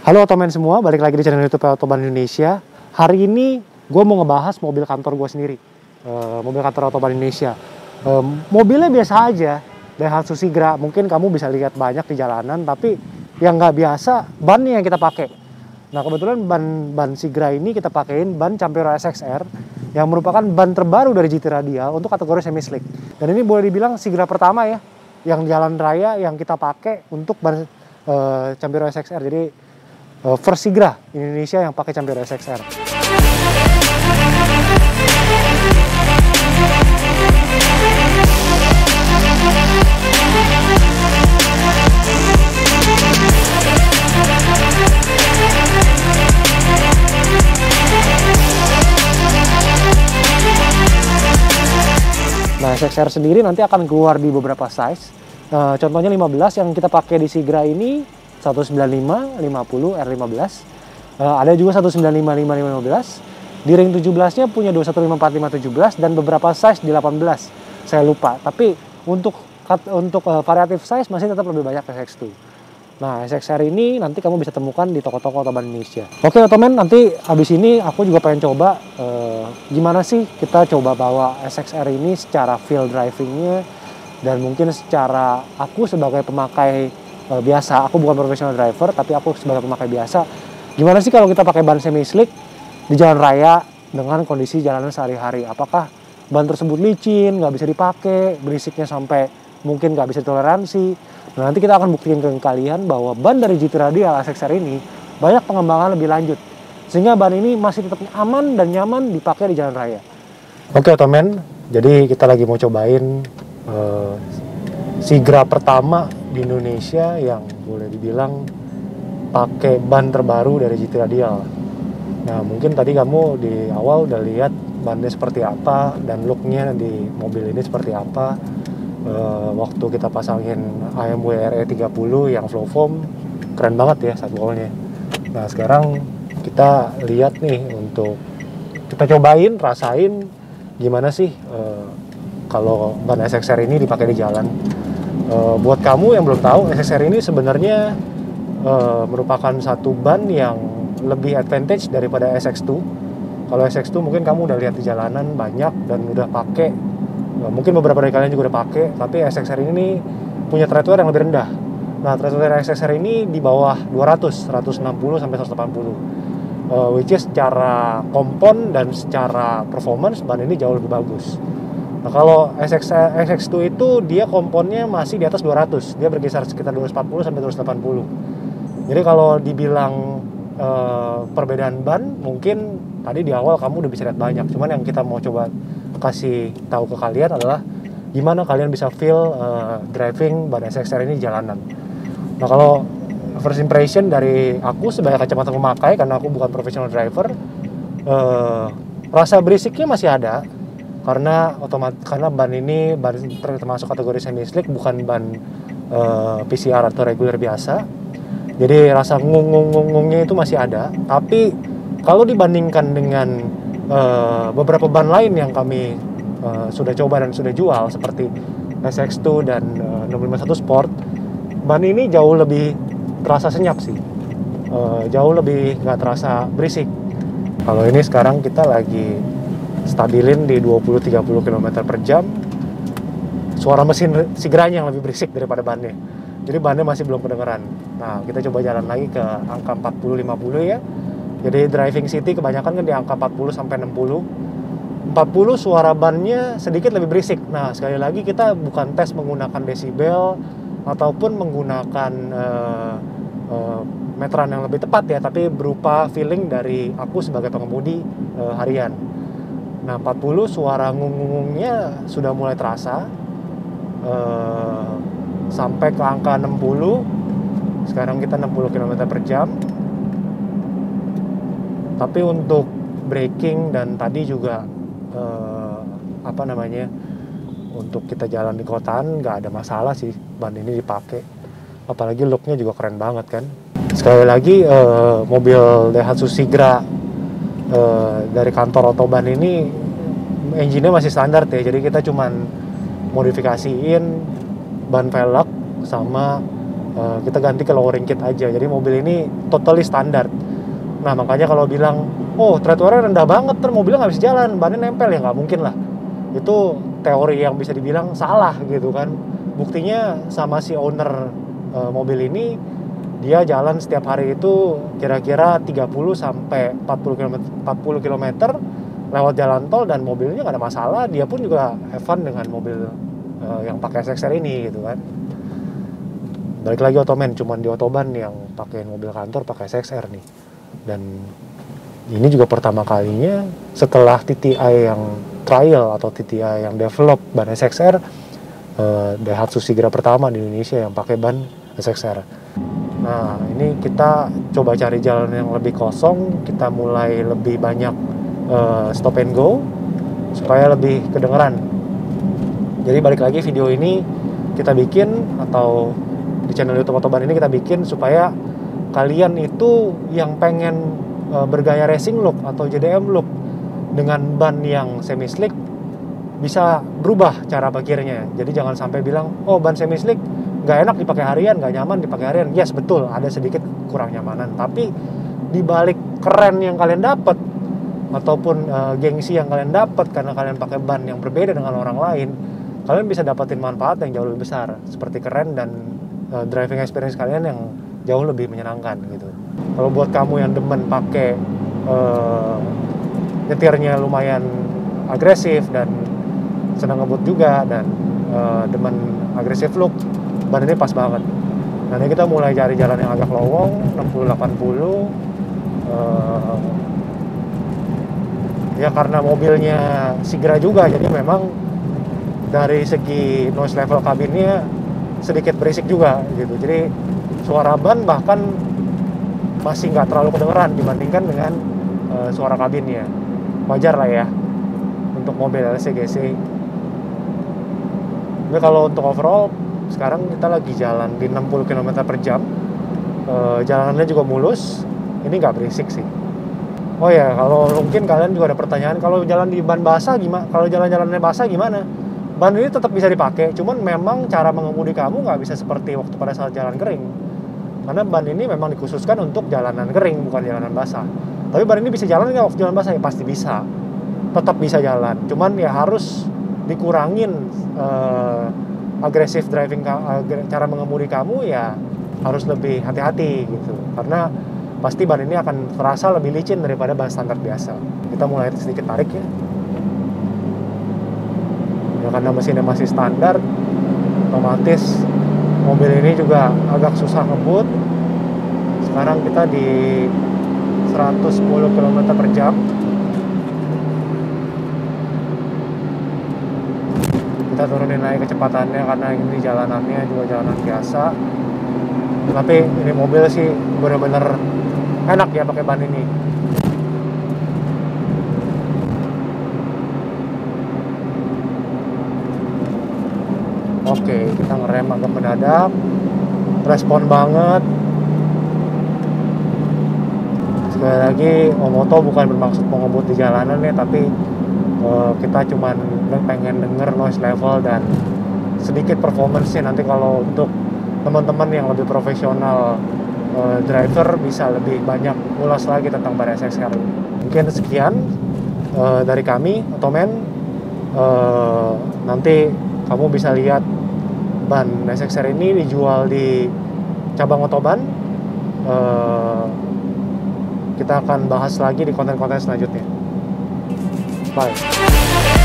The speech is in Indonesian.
Halo Otomen semua, balik lagi di channel YouTube Otoban Indonesia. Hari ini gue mau ngebahas mobil kantor gue sendiri, mobil kantor Otoban Indonesia. Mobilnya biasa aja, Daihatsu Sigra. Mungkin kamu bisa lihat banyak di jalanan, tapi yang nggak biasa bannya yang kita pakai. Nah kebetulan ban Sigra ini kita pakein ban Campero SXR yang merupakan ban terbaru dari GT Radial untuk kategori semi slick. Dan ini boleh dibilang Sigra pertama ya, yang jalan raya yang kita pakai untuk ban Campero SXR. Jadi first Sigra Indonesia yang pakai Campero SXR. Nah, SXR sendiri nanti akan keluar di beberapa size. Contohnya 15 yang kita pakai di Sigra ini 195, 50, R15. Ada juga 195, 515. Di ring 17-nya punya 2154, 517 dan beberapa size di 18. Saya lupa. Tapi untuk variatif size masih tetap lebih banyak SX2. Nah, SXR ini nanti kamu bisa temukan di toko-toko Otoban Indonesia. Oke, Otomen, nanti habis ini aku juga pengen coba gimana sih kita coba bawa SXR ini secara feel drivingnya dan mungkin secara aku sebagai pemakai biasa, aku bukan professional driver, tapi aku sebagai pemakai biasa. Gimana sih kalau kita pakai ban semi slick di jalan raya dengan kondisi jalanan sehari-hari? Apakah ban tersebut licin, nggak bisa dipakai, berisiknya sampai mungkin nggak bisa ditoleransi? Nah, nanti kita akan buktiin ke kalian bahwa ban dari GT Radial SXR ini banyak pengembangan lebih lanjut, sehingga ban ini masih tetap aman dan nyaman dipakai di jalan raya. Oke, Otomen, jadi kita lagi mau cobain Sigra pertama di Indonesia yang boleh dibilang pakai ban terbaru dari GT Radial. Nah, mungkin tadi kamu di awal udah lihat bannya seperti apa dan looknya di mobil ini seperti apa. Waktu kita pasangin AMW RE30 yang flow foam, keren banget ya satwallnya. Nah, sekarang kita lihat nih, untuk kita cobain, rasain gimana sih kalau ban SXR ini dipakai di jalan. Buat kamu yang belum tahu, SXR ini sebenarnya merupakan satu ban yang lebih advantage daripada SX2. Kalau SX2 mungkin kamu udah lihat di jalanan banyak dan udah pakai, mungkin beberapa dari kalian juga udah pakai, tapi SXR ini punya tread wear yang lebih rendah. Nah, tread wear SXR ini di bawah 160 sampai 180. Which is secara kompon dan secara performance ban ini jauh lebih bagus. Nah, kalau SX2 itu dia komponnya masih di atas 200, dia berkisar sekitar 240 sampai 280. Jadi kalau dibilang perbedaan ban, mungkin tadi di awal kamu udah bisa lihat banyak. Cuman yang kita mau coba kasih tahu ke kalian adalah gimana kalian bisa feel driving ban SXR ini di jalanan. Nah, kalau first impression dari aku sebagai kacamata pemakai, karena aku bukan professional driver, rasa berisiknya masih ada. Karena ban ini termasuk kategori semi slick, bukan ban PCR atau reguler biasa. Jadi rasa ngung-ngungnya itu masih ada. Tapi kalau dibandingkan dengan beberapa ban lain yang kami sudah coba dan sudah jual seperti SX2 dan 651 Sport, ban ini jauh lebih terasa senyap sih. Jauh lebih nggak terasa berisik. Kalau ini sekarang kita lagi stabilin di 20-30 km per jam. Suara mesin Sigranya yang lebih berisik daripada bannya. Jadi bannya masih belum kedengeran. Nah, kita coba jalan lagi ke angka 40-50 ya. Jadi driving city kebanyakan kan di angka 40 sampai 60. 40 suara bannya sedikit lebih berisik. Nah, sekali lagi kita bukan tes menggunakan desibel ataupun menggunakan meteran yang lebih tepat ya, tapi berupa feeling dari aku sebagai pengemudi harian. Nah, 40 suara ngung-ngungnya sudah mulai terasa, sampai ke angka 60. Sekarang kita 60 km per jam. Tapi untuk braking dan tadi juga untuk kita jalan di kotaan nggak ada masalah sih ban ini dipakai. Apalagi looknya juga keren banget kan. Sekali lagi mobil Daihatsu Sigra dari kantor Otoban ini engine-nya masih standar ya. Jadi kita cuman modifikasiin ban velg sama kita ganti ke lowering kit aja. Jadi mobil ini totally standar. Nah makanya kalau bilang, oh tread wear-nya rendah banget, terus mobilnya nggak bisa jalan, bannya nempel, ya nggak mungkin lah. Itu teori yang bisa dibilang salah gitu kan. Buktinya sama si owner mobil ini, dia jalan setiap hari itu kira-kira 30 sampai 40 km lewat jalan tol, dan mobilnya nggak ada masalah. Dia pun juga have fun dengan mobil yang pakai SXR ini gitu kan. Balik lagi Otomen, cuman di Otoban yang pakai mobil kantor pakai SXR nih. Dan ini juga pertama kalinya setelah TTI yang trial atau TTI yang develop ban SXR, Daihatsu Sigra pertama di Indonesia yang pakai ban SXR. Nah ini kita coba cari jalan yang lebih kosong, kita mulai lebih banyak stop and go supaya lebih kedengeran. Jadi balik lagi, video ini kita bikin, atau di channel YouTube Otoban ini kita bikin supaya kalian itu yang pengen bergaya racing look atau JDM look dengan ban yang semi slick bisa berubah cara parkirnya. Jadi jangan sampai bilang, oh ban semi slick nggak enak dipakai harian, nggak nyaman dipakai harian. Yes betul, ada sedikit kurang nyamanan, tapi di balik keren yang kalian dapat ataupun gengsi yang kalian dapat karena kalian pakai ban yang berbeda dengan orang lain, kalian bisa dapetin manfaat yang jauh lebih besar, seperti keren dan driving experience kalian yang jauh lebih menyenangkan gitu. Kalau buat kamu yang demen pakai nyetirnya lumayan agresif dan senang ngebut juga, dan demen agresif look, ban ini pas banget. Nah ini kita mulai cari jalan yang agak lowong, 60-80. Ya karena mobilnya Sigra juga, jadi memang dari segi noise level kabinnya sedikit berisik juga gitu. Jadi suara ban bahkan masih nggak terlalu kedengeran dibandingkan dengan suara kabinnya. Wajar lah ya untuk mobil LCGC. Tapi kalau untuk overall, sekarang kita lagi jalan di 60 km per jam. Jalanannya juga mulus, ini nggak berisik sih. Oh ya, kalau mungkin kalian juga ada pertanyaan, kalau jalan di ban basah gimana? Kalau jalan-jalannya basah gimana? Ban ini tetap bisa dipakai, cuman memang cara mengemudi kamu nggak bisa seperti waktu pada saat jalan kering. Karena ban ini memang dikhususkan untuk jalanan kering, bukan jalanan basah. Tapi ban ini bisa jalan nggak waktu jalan basah? Ya pasti bisa. Tetap bisa jalan. Cuman ya harus dikurangin agresif driving, cara mengemudi kamu ya harus lebih hati-hati gitu. Karena pasti ban ini akan terasa lebih licin daripada ban standar biasa. Kita mulai sedikit tarik ya. Ya karena mesinnya masih standar, otomatis mobil ini juga agak susah ngebut. Sekarang kita di 110 km per jam. Kita turunin naik kecepatannya karena ini jalanannya juga jalanan biasa. Tapi ini mobil sih bener-bener enak ya pakai ban ini. Oke, kita ngerem agak mendadak, respon banget. Sekali lagi, Omoto bukan bermaksud mau ngebut di jalanan ya, tapi kita cuman pengen denger noise level dan sedikit performance-nya. Nanti kalau untuk teman-teman yang lebih profesional driver bisa lebih banyak ulas lagi tentang ban SXR ini. Mungkin sekian dari kami, Otomen. Nanti kamu bisa lihat ban SXR ini dijual di cabang Otoban. Kita akan bahas lagi di konten-konten selanjutnya. Bye.